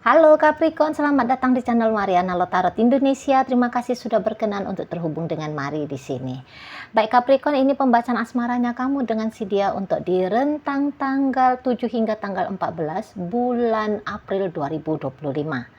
Halo Capricorn, selamat datang di channel Mariana Lotarot Indonesia. Terima kasih sudah berkenan untuk terhubung dengan Mari di sini. Baik Capricorn, ini pembacaan asmaranya kamu dengan si dia untuk di rentang tanggal 7 hingga tanggal 14 bulan April 2025.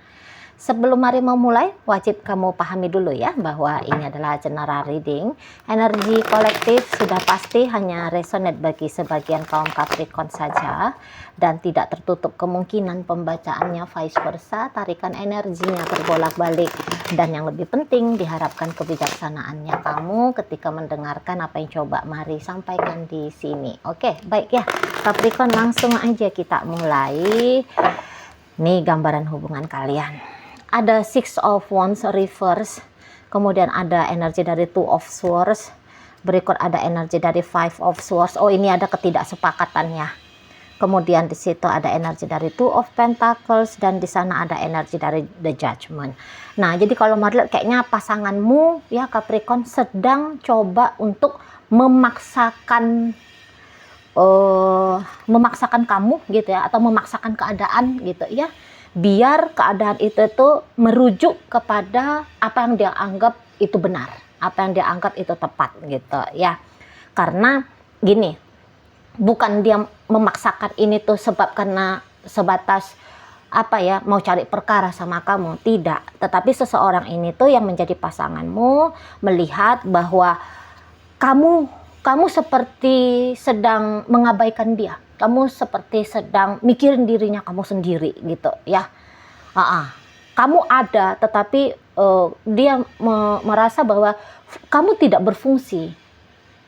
Sebelum Mari mau mulai, wajib kamu pahami dulu ya bahwa ini adalah general reading. Energi kolektif sudah pasti hanya resonate bagi sebagian kaum Capricorn saja dan tidak tertutup kemungkinan pembacaannya vice versa, tarikan energinya terbolak-balik. Dan yang lebih penting, diharapkan kebijaksanaannya kamu ketika mendengarkan apa yang coba Mari sampaikan di sini. Oke, baik ya Capricorn, langsung aja kita mulai. Nih gambaran hubungan kalian. Ada Six of Wands reverse, kemudian ada energi dari Two of Swords, berikut ada energi dari Five of Swords. Oh, ini ada ketidaksepakatannya. Kemudian di situ ada energi dari Two of Pentacles dan di sana ada energi dari The Judgment. Nah, jadi kalau Mari lihat kayaknya pasanganmu ya Capricorn sedang coba untuk memaksakan kamu gitu ya, atau memaksakan keadaan gitu ya, biar keadaan itu tuh merujuk kepada apa yang dia anggap itu benar, apa yang dia anggap itu tepat gitu ya. Karena gini, bukan dia memaksakan ini tuh sebab karena sebatas apa ya, mau cari perkara sama kamu, tidak. Tetapi seseorang ini tuh yang menjadi pasanganmu melihat bahwa kamu seperti sedang mengabaikan dia. Kamu seperti sedang mikirin dirinya kamu sendiri gitu ya. Kamu ada, tetapi dia merasa bahwa kamu tidak berfungsi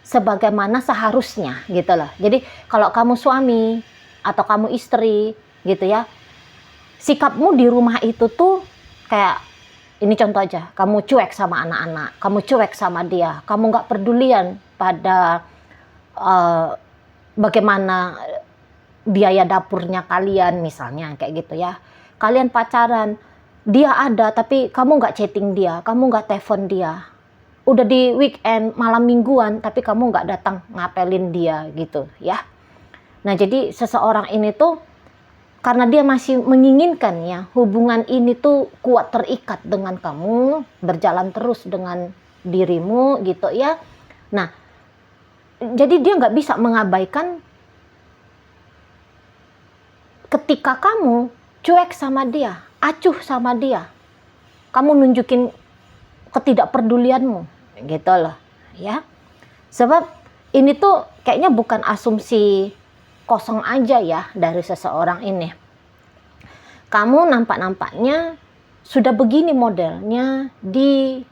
sebagaimana seharusnya gitu loh. Jadi kalau kamu suami atau kamu istri gitu ya, sikapmu di rumah itu tuh kayak, ini contoh aja, kamu cuek sama anak-anak, kamu cuek sama dia, kamu nggak pedulian pada bagaimana biaya dapurnya kalian misalnya kayak gitu ya. Kalian pacaran, dia ada tapi kamu nggak chatting dia, kamu nggak telepon dia. Udah di weekend malam mingguan tapi kamu nggak datang ngapelin dia gitu ya. Nah, jadi seseorang ini tuh karena dia masih menginginkan ya hubungan ini tuh kuat terikat dengan kamu, berjalan terus dengan dirimu gitu ya. Nah, jadi dia nggak bisa mengabaikan ketika kamu cuek sama dia, acuh sama dia, kamu nunjukin ketidakpedulianmu gitu loh ya. Sebab ini tuh kayaknya bukan asumsi kosong aja ya dari seseorang ini. Kamu nampak-nampaknya sudah begini modelnya di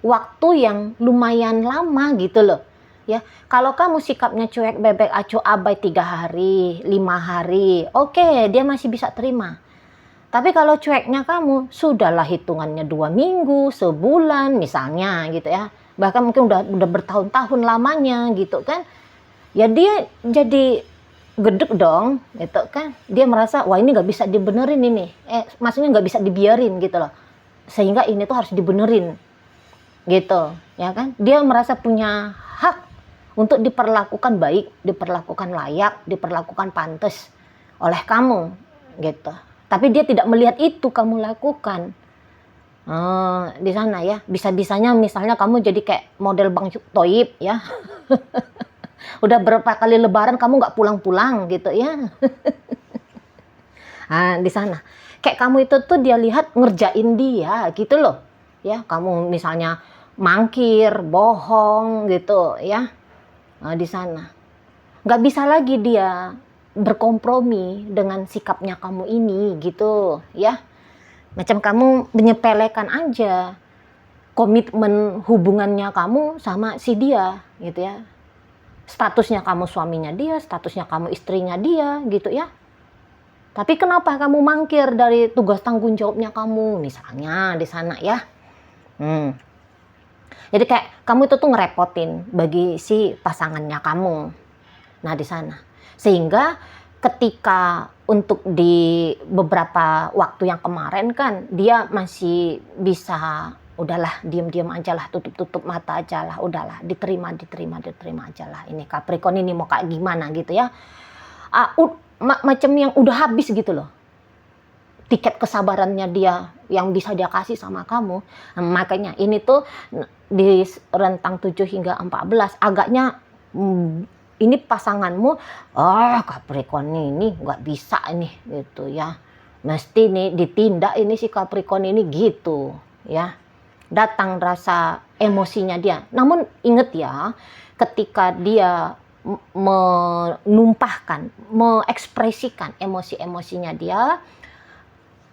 waktu yang lumayan lama gitu loh ya. Kalau kamu sikapnya cuek, bebek, acuh, abai 3 hari, 5 hari, oke, dia masih bisa terima. Tapi kalau cueknya kamu sudahlah hitungannya 2 minggu, sebulan misalnya gitu ya, bahkan mungkin udah bertahun-tahun lamanya gitu kan, ya dia jadi gedek dong gitu kan. Dia merasa wah ini nggak bisa dibenerin ini, maksudnya nggak bisa dibiarin gitu loh, sehingga ini tuh harus dibenerin gitu ya kan. Dia merasa punya hak untuk diperlakukan baik, diperlakukan layak, diperlakukan pantas oleh kamu gitu. Tapi dia tidak melihat itu kamu lakukan. Di sana ya, bisa-bisanya misalnya kamu jadi kayak model Bang Toib ya. Udah berapa kali lebaran kamu nggak pulang-pulang gitu ya. Di sana kayak kamu itu tuh dia lihat ngerjain dia gitu loh ya. Kamu misalnya mangkir, bohong gitu ya. Di sana nggak bisa lagi dia berkompromi dengan sikapnya kamu ini gitu ya. Macam kamu menyepelekan aja komitmen hubungannya kamu sama si dia gitu ya. Statusnya kamu suaminya dia, statusnya kamu istrinya dia gitu ya. Tapi kenapa kamu mangkir dari tugas tanggung jawabnya kamu misalnya di sana ya. Jadi kayak kamu itu tuh ngerepotin bagi si pasangannya kamu. Nah, di sana. Sehingga ketika untuk di beberapa waktu yang kemarin kan dia masih bisa udahlah diem-diem aja lah, tutup-tutup mata aja lah, udahlah diterima aja lah. Ini Capricorn ini mau kayak gimana gitu ya. Macam yang udah habis gitu loh. tiket kesabarannya dia yang bisa dia kasih sama kamu. Makanya ini tuh di rentang 7 hingga 14 agaknya ini pasanganmu, Capricorn ini nggak bisa ini gitu ya. Mesti nih ditindak ini si Capricorn ini gitu ya. Datang rasa emosinya dia. Namun ingat ya, ketika dia menumpahkan, mengekspresikan emosi-emosinya dia,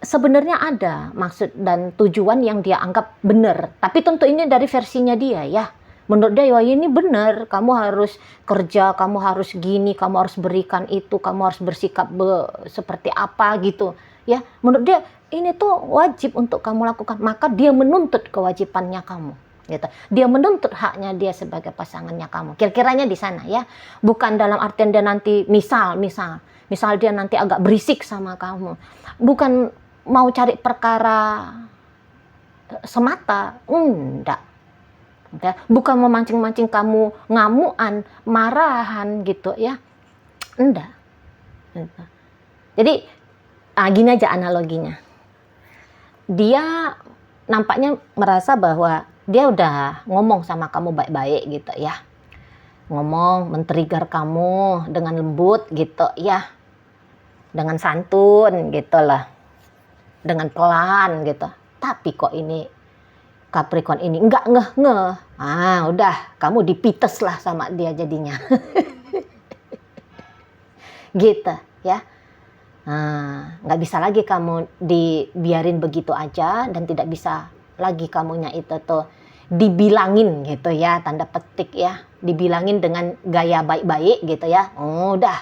sebenarnya ada maksud dan tujuan yang dia anggap benar. Tapi tentu ini dari versinya dia ya. Menurut dia, wah ini benar, kamu harus kerja, kamu harus gini, kamu harus berikan itu, kamu harus bersikap seperti apa gitu. Ya, menurut dia ini tuh wajib untuk kamu lakukan. Maka dia menuntut kewajibannya kamu. Gitu. Dia menuntut haknya dia sebagai pasangannya kamu. Kira-kiranya di sana ya. Bukan dalam artian dia nanti misal dia nanti agak berisik sama kamu. Bukan mau cari perkara semata. Enggak. Bukan memancing-mancing kamu ngamuan, marahan gitu ya. Enggak. Gitu. Jadi gini aja analoginya. Dia nampaknya merasa bahwa dia udah ngomong sama kamu baik-baik gitu ya. Ngomong, men-trigger kamu dengan lembut gitu ya. Dengan santun gitu lah. Dengan pelan gitu. Tapi kok ini Capricorn ini enggak ngeh-ngeh. Udah, kamu dipites lah sama dia jadinya. Gitu ya. Nggak bisa lagi kamu dibiarin begitu aja, dan tidak bisa lagi kamunya itu tuh dibilangin gitu ya, tanda petik ya, dibilangin dengan gaya baik-baik gitu ya. Udah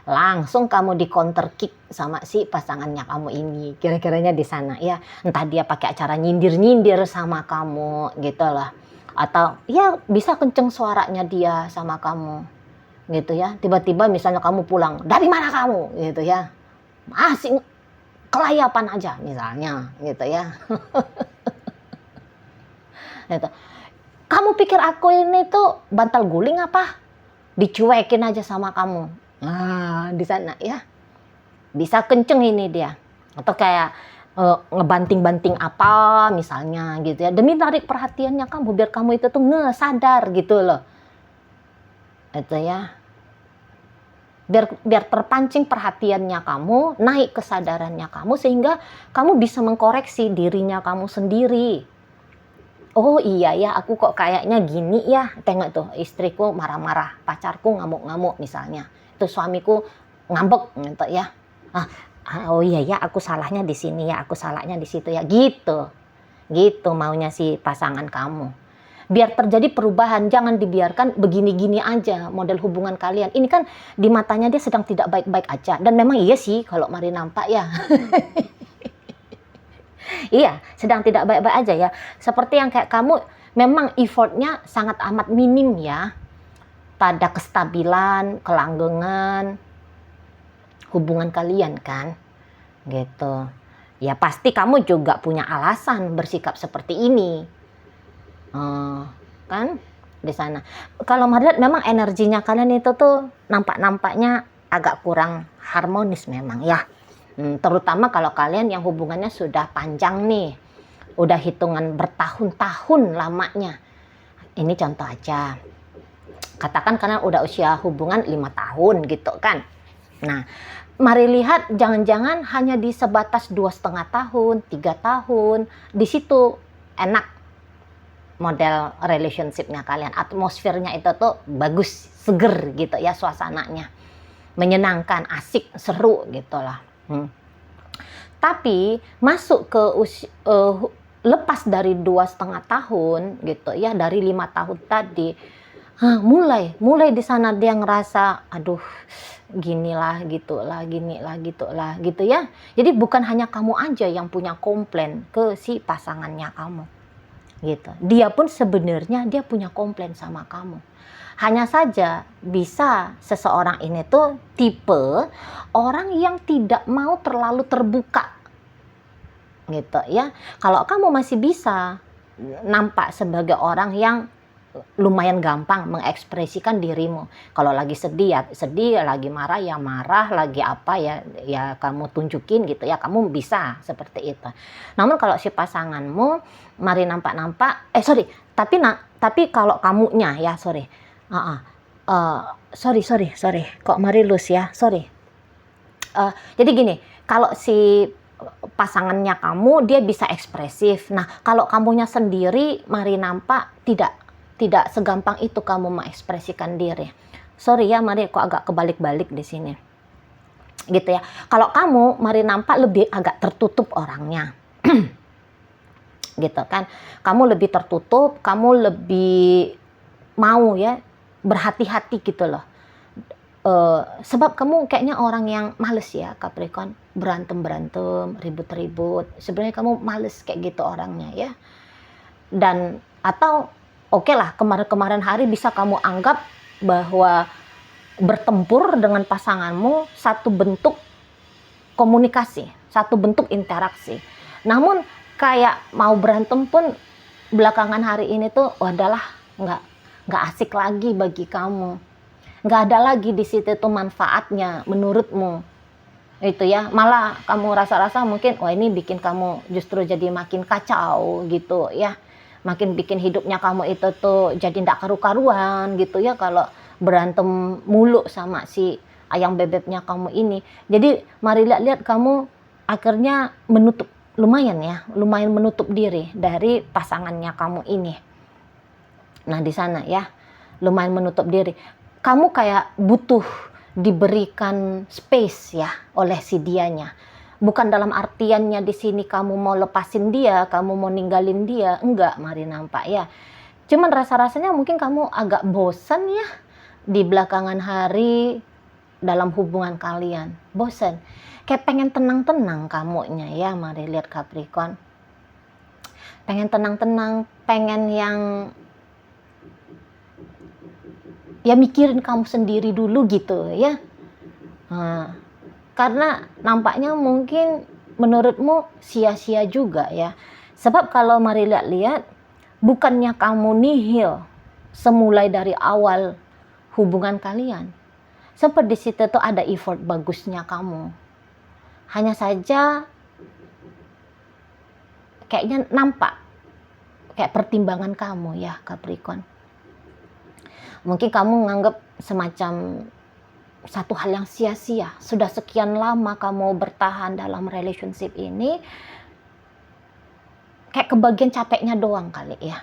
langsung kamu di counter kick sama si pasangannya kamu ini, kira-kiranya di sana ya. Entah dia pakai acara nyindir-nyindir sama kamu gitu lah, atau ya bisa kenceng suaranya dia sama kamu gitu ya. Tiba-tiba misalnya kamu pulang, dari mana kamu gitu ya, masih kelayapan aja misalnya gitu ya. Gitu. Kamu pikir aku ini tuh bantal guling apa? Dicuekin aja sama kamu. Di sana ya. Bisa kenceng ini dia. Atau kayak ngebanting-banting apa misalnya gitu ya. Demi tarik perhatiannya kamu, biar kamu itu tuh sadar gitu loh. Itu ya. Biar terpancing perhatiannya kamu, naik kesadarannya kamu, sehingga kamu bisa mengkoreksi dirinya kamu sendiri. Oh iya ya, aku kok kayaknya gini ya. Tengok tuh, istriku marah-marah, pacarku ngamuk-ngamuk misalnya. Itu suamiku ngambek gitu ya. Oh iya ya, aku salahnya di sini ya, aku salahnya di situ ya. Gitu maunya si pasangan kamu. Biar terjadi perubahan, jangan dibiarkan begini-gini aja model hubungan kalian. Ini kan di matanya dia sedang tidak baik-baik aja. Dan memang iya sih kalau mari nampak ya. Iya, sedang tidak baik-baik aja ya. Seperti yang kayak kamu, memang effortnya sangat amat minim ya. Pada kestabilan, kelanggengan hubungan kalian kan. Gitu. Ya pasti kamu juga punya alasan bersikap seperti ini. Kan di sana. Kalau melihat memang energinya kalian itu tuh nampaknya agak kurang harmonis memang ya. Terutama kalau kalian yang hubungannya sudah panjang nih, udah hitungan bertahun-tahun lamanya. Ini contoh aja. Katakan kalian udah usia hubungan 5 tahun gitu kan. Nah, mari lihat jangan-jangan hanya di sebatas 2,5 tahun, 3 tahun. Di situ enak model relationship-nya kalian. Atmosfernya itu tuh bagus, seger gitu ya suasananya. Menyenangkan, asik, seru gitu lah. Tapi masuk ke lepas dari 2,5 tahun gitu ya, dari 5 tahun tadi, mulai di sana dia ngerasa aduh ginilah gitulah gitu ya. Jadi bukan hanya kamu aja yang punya komplain ke si pasangannya kamu gitu. Dia pun sebenarnya dia punya komplain sama kamu. Hanya saja bisa seseorang ini tuh tipe orang yang tidak mau terlalu terbuka gitu ya. Kalau kamu masih bisa nampak sebagai orang yang lumayan gampang mengekspresikan dirimu. Kalau lagi sedih ya sedih, lagi marah ya marah, lagi apa ya ya kamu tunjukin gitu ya, kamu bisa seperti itu. Namun kalau si pasanganmu mari nampak-nampak, tapi kalau kamunya ya sorry, kok mari lus ya, sorry. Jadi gini, kalau si pasangannya kamu dia bisa ekspresif. Nah, kalau kamunya sendiri mari nampak tidak segampang itu kamu mengekspresikan diri. Sorry ya, mari kok agak kebalik-balik di sini. Gitu ya. Kalau kamu mari nampak lebih agak tertutup orangnya. Gitu kan. Kamu lebih tertutup, kamu lebih mau ya berhati-hati gitu loh. Sebab kamu kayaknya orang yang males ya Capricorn, berantem ribut-ribut, sebenarnya kamu males kayak gitu orangnya ya. Dan atau oke lah, kemarin hari bisa kamu anggap bahwa bertempur dengan pasanganmu satu bentuk komunikasi, satu bentuk interaksi. Namun kayak mau berantem pun belakangan hari ini tuh adalah nggak asik lagi bagi kamu. Nggak ada lagi di situ tuh manfaatnya menurutmu itu ya, malah kamu rasa-rasa mungkin wah ini bikin kamu justru jadi makin kacau gitu ya, makin bikin hidupnya kamu itu tuh jadi ndak karu-karuan gitu ya kalau berantem mulu sama si ayam bebeknya kamu ini. Jadi mari lihat kamu akhirnya lumayan menutup diri dari pasangannya kamu ini. Nah di sana ya lumayan menutup diri. Kamu kayak butuh diberikan space ya oleh si dianya. Bukan dalam artiannya di sini kamu mau lepasin dia, kamu mau ninggalin dia, enggak, mari nampak ya. Cuman rasa-rasanya mungkin kamu agak bosan ya di belakangan hari dalam hubungan kalian. Bosan. Kayak pengen tenang-tenang kamunya ya, mari lihat Capricorn. Pengen tenang-tenang, pengen yang ya mikirin kamu sendiri dulu gitu ya. Karena nampaknya mungkin menurutmu sia-sia juga ya. Sebab kalau mari lihat, bukannya kamu nihil semulai dari awal hubungan kalian. Seperti di situ tuh ada effort bagusnya kamu. Hanya saja kayaknya nampak kayak pertimbangan kamu ya Capricorn. Mungkin kamu nganggap semacam satu hal yang sia-sia. Sudah sekian lama kamu bertahan dalam relationship ini, kayak kebagian capeknya doang kali ya.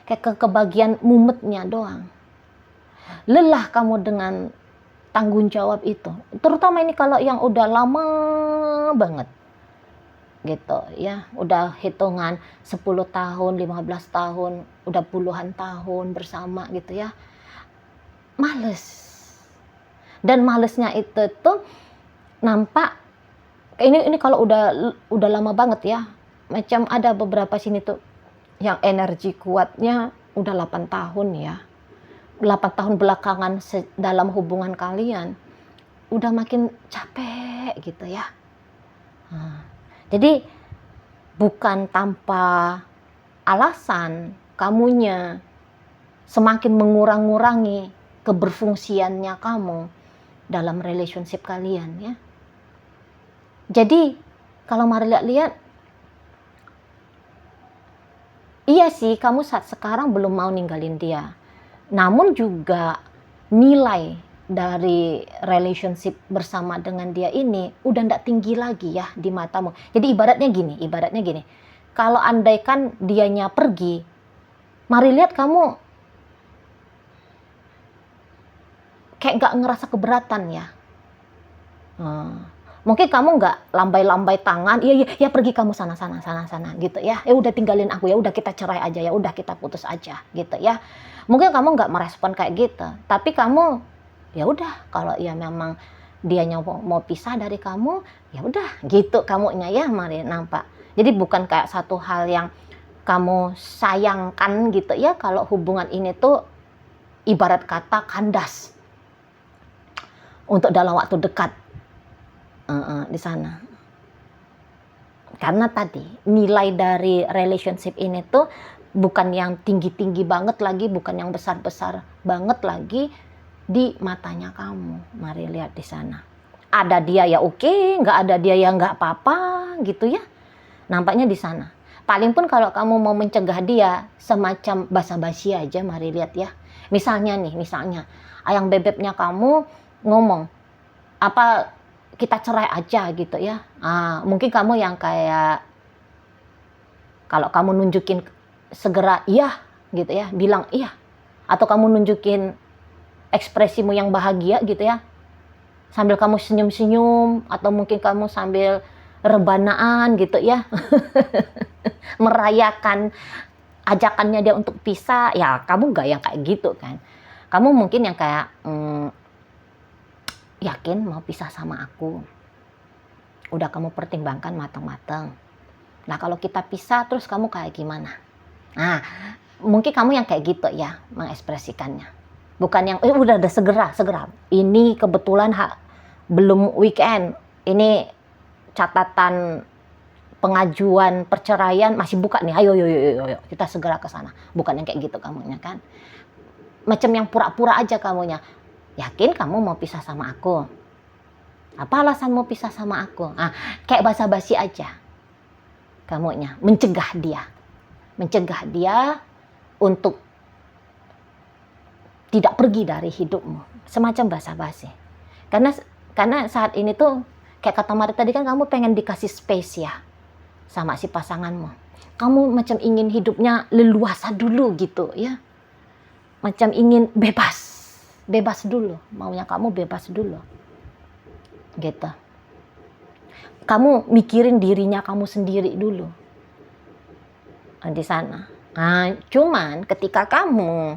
Kayak kebagian mumetnya doang. Lelah kamu dengan tanggung jawab itu. Terutama ini kalau yang udah lama banget. Gitu ya, udah hitungan 10 tahun, 15 tahun, udah puluhan tahun bersama gitu ya. Males. Dan malesnya itu tuh nampak ini kalau udah lama banget ya. Macam ada beberapa sini tuh yang energi kuatnya udah 8 tahun ya. 8 tahun belakangan dalam hubungan kalian udah makin capek gitu ya. Jadi bukan tanpa alasan kamunya semakin mengurangi keberfungsiannya kamu dalam relationship kalian ya. Jadi kalau mari lihat, iya sih kamu saat sekarang belum mau ninggalin dia. Namun juga nilai dari relationship bersama dengan dia ini udah ndak tinggi lagi ya di matamu. Jadi ibaratnya gini, kalau andaikan dianya pergi, mari lihat kamu kayak nggak ngerasa keberatan ya. Mungkin kamu nggak lambai-lambai tangan, iya pergi kamu sana gitu ya. Ya udah tinggalin aku, ya udah kita cerai aja, ya udah kita putus aja gitu ya. Mungkin kamu nggak merespon kayak gitu, tapi kamu ya udah kalau ya memang dianya mau pisah dari kamu, ya udah gitu kamunya ya, mari nampak. Jadi bukan kayak satu hal yang kamu sayangkan gitu ya kalau hubungan ini tuh ibarat kata kandas untuk dalam waktu dekat di sana. Karena tadi nilai dari relationship ini tuh bukan yang tinggi-tinggi banget lagi, bukan yang besar-besar banget lagi di matanya kamu. Mari lihat di sana. Ada dia ya oke, nggak ada dia ya nggak apa-apa gitu ya. Nampaknya di sana. Paling pun kalau kamu mau mencegah dia semacam basa-basi aja, mari lihat ya. Misalnya ayang bebeknya kamu ngomong, apa kita cerai aja gitu ya. Mungkin kamu yang kayak, kalau kamu nunjukin segera iya gitu ya, bilang iya. Atau kamu nunjukin ekspresimu yang bahagia gitu ya, sambil kamu senyum-senyum, atau mungkin kamu sambil rebanaan gitu ya. Merayakan ajakannya dia untuk pisah, ya kamu gak yang kayak gitu kan. Kamu mungkin yang kayak, yakin mau pisah sama aku? Udah kamu pertimbangkan matang-matang. Nah kalau kita pisah terus kamu kayak gimana? Nah mungkin kamu yang kayak gitu ya mengekspresikannya. Bukan yang udah segera. Ini kebetulan belum weekend. Ini catatan pengajuan perceraian masih buka nih. Ayo kita segera ke sana. Bukan yang kayak gitu kamunya kan. Macam yang pura-pura aja kamunya. Yakin kamu mau pisah sama aku? Apa alasan mau pisah sama aku? Kayak basa-basi aja. Kamunya mencegah dia untuk tidak pergi dari hidupmu, semacam basa-basi. Karena saat ini tuh kayak kata Mari tadi kan, kamu pengen dikasih space ya sama si pasanganmu. Kamu macam ingin hidupnya leluasa dulu gitu ya, macam ingin bebas dulu, maunya kamu bebas dulu gitu. Kamu mikirin dirinya kamu sendiri dulu di sana. Cuman ketika kamu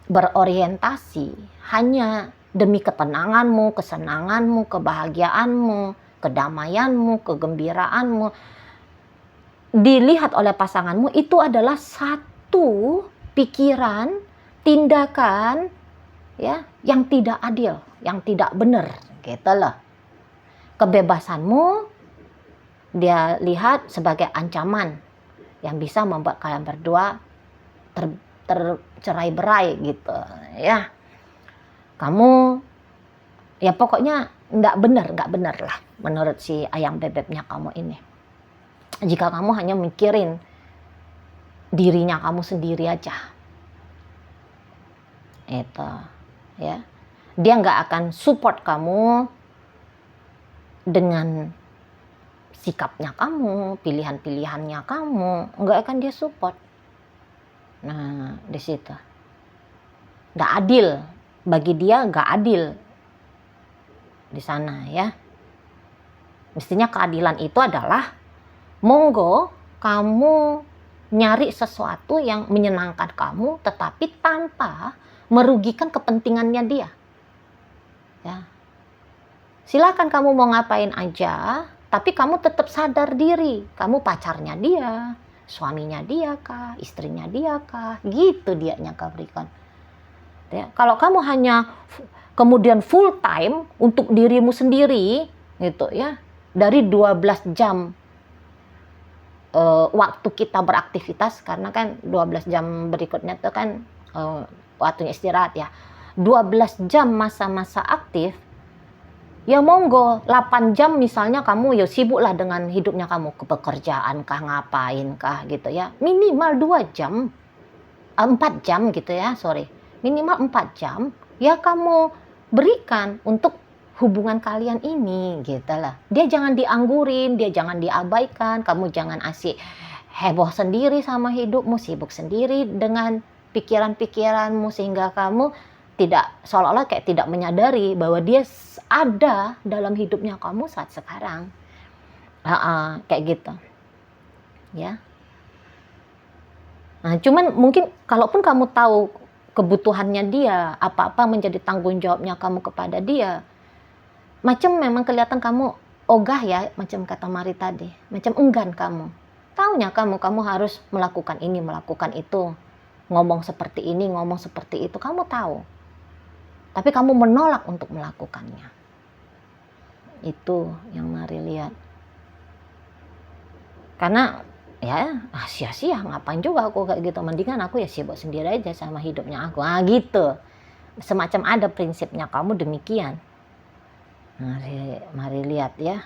berorientasi hanya demi ketenanganmu, kesenanganmu, kebahagiaanmu, kedamaianmu, kegembiraanmu, dilihat oleh pasanganmu, itu adalah satu pikiran, tindakan ya yang tidak adil, yang tidak benar gitu loh. Kebebasanmu dia lihat sebagai ancaman yang bisa membuat kalian berdua tercerai-berai gitu ya. Kamu ya pokoknya nggak benar lah menurut si ayam bebeknya kamu ini. Jika kamu hanya mikirin dirinya kamu sendiri aja, itu ya, dia nggak akan support kamu dengan sikapnya kamu, pilihan-pilihannya kamu, nggak akan dia support. Nah di situ nggak adil bagi dia, nggak adil di sana ya. Mestinya keadilan itu adalah monggo kamu nyari sesuatu yang menyenangkan kamu, tetapi tanpa merugikan kepentingannya dia ya. Silakan kamu mau ngapain aja, tapi kamu tetap sadar diri, kamu pacarnya dia, suaminya dia kah, istrinya dia kah, gitu dianya Capricorn ya. Kalau kamu hanya kemudian full time untuk dirimu sendiri gitu ya, dari 12 jam waktu kita beraktivitas, karena kan 12 jam berikutnya itu kan waktunya istirahat ya. 12 jam masa-masa aktif ya, monggo 8 jam misalnya kamu ya sibuklah dengan hidupnya kamu, ke pekerjaan kah, ngapain kah gitu ya. Minimal 2 jam 4 jam gitu ya, minimal 4 jam ya kamu berikan untuk hubungan kalian ini gitu lah. Dia jangan dianggurin, dia jangan diabaikan, kamu jangan asik heboh sendiri sama hidupmu, sibuk sendiri dengan pikiran-pikiranmu, sehingga kamu tidak, seolah-olah kayak tidak menyadari bahwa dia ada dalam hidupnya kamu saat sekarang. Kayak gitu ya. Nah, cuman mungkin kalaupun kamu tahu kebutuhannya dia, apa-apa menjadi tanggung jawabnya kamu kepada dia, macam memang kelihatan kamu ogah ya, macam kata Mari tadi, macam enggan kamu. Taunya kamu harus melakukan ini, melakukan itu, ngomong seperti ini, ngomong seperti itu, kamu tahu. Tapi kamu menolak untuk melakukannya. Itu yang Mari lihat. Karena ya sia-sia, ngapain juga aku kayak gitu, mendingan aku ya sibuk sendiri aja sama hidupnya aku. Nah gitu, semacam ada prinsipnya kamu demikian. Mari lihat ya.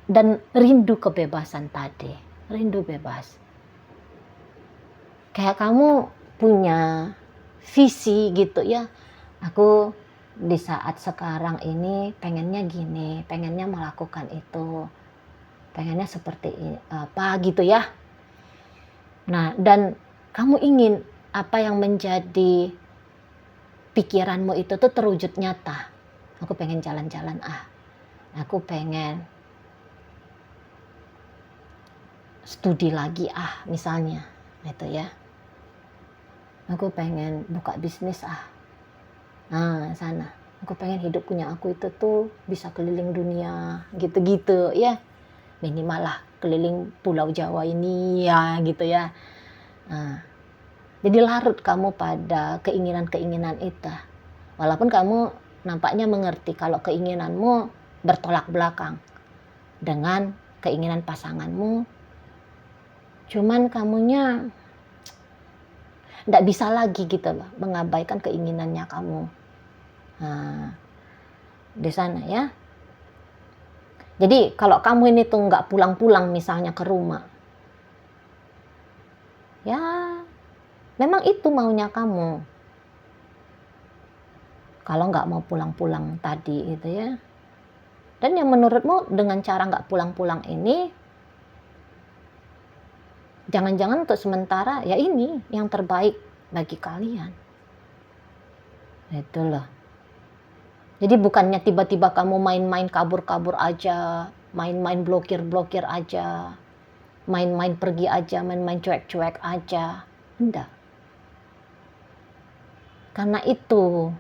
Dan rindu kebebasan tadi, rindu bebas. Kayak kamu punya visi gitu ya, aku di saat sekarang ini pengennya gini, pengennya melakukan itu, pengennya seperti apa gitu ya. Nah, dan kamu ingin apa yang menjadi pikiranmu itu tuh terwujud nyata. Aku pengen jalan-jalan, aku pengen studi lagi misalnya gitu ya, aku pengen buka bisnis sana, aku pengen hidup punya aku itu tuh bisa keliling dunia gitu-gitu ya, minimal lah keliling pulau Jawa ini ya gitu ya. Jadi larut kamu pada keinginan-keinginan itu, walaupun kamu nampaknya mengerti kalau keinginanmu bertolak belakang dengan keinginan pasanganmu. Cuman kamunya nggak bisa lagi gitu loh mengabaikan keinginannya kamu di sana ya. Jadi kalau kamu ini tuh nggak pulang-pulang misalnya ke rumah, ya memang itu maunya kamu. Kalau nggak mau pulang-pulang tadi gitu ya. Dan yang menurutmu dengan cara nggak pulang-pulang ini, jangan-jangan untuk sementara ya ini yang terbaik bagi kalian. Itu loh. Jadi bukannya tiba-tiba kamu main-main kabur-kabur aja, main-main blokir-blokir aja, main-main pergi aja, main-main cuek-cuek aja. Enggak. Karena itu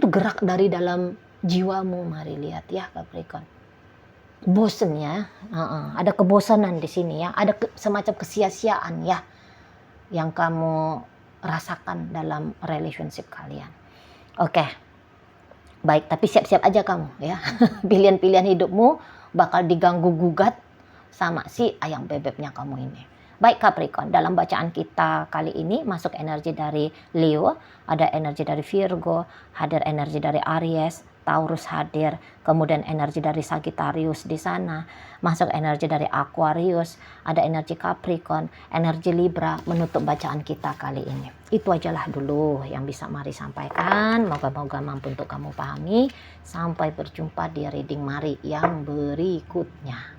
gerak dari dalam jiwamu, mari lihat ya Capricorn. Bosen ya, ada kebosanan di sini ya, ada semacam kesia-siaan ya yang kamu rasakan dalam relationship kalian. Oke, baik, tapi siap-siap aja kamu ya, pilihan-pilihan hidupmu bakal diganggu gugat sama si ayam bebeknya kamu ini. Baik Capricorn, dalam bacaan kita kali ini masuk energi dari Leo, ada energi dari Virgo, hadir energi dari Aries, Taurus hadir, kemudian energi dari Sagittarius di sana, masuk energi dari Aquarius, ada energi Capricorn, energi Libra menutup bacaan kita kali ini. Itu ajalah dulu yang bisa Mari sampaikan, moga-moga mampu untuk kamu pahami. Sampai berjumpa di reading Mari yang berikutnya.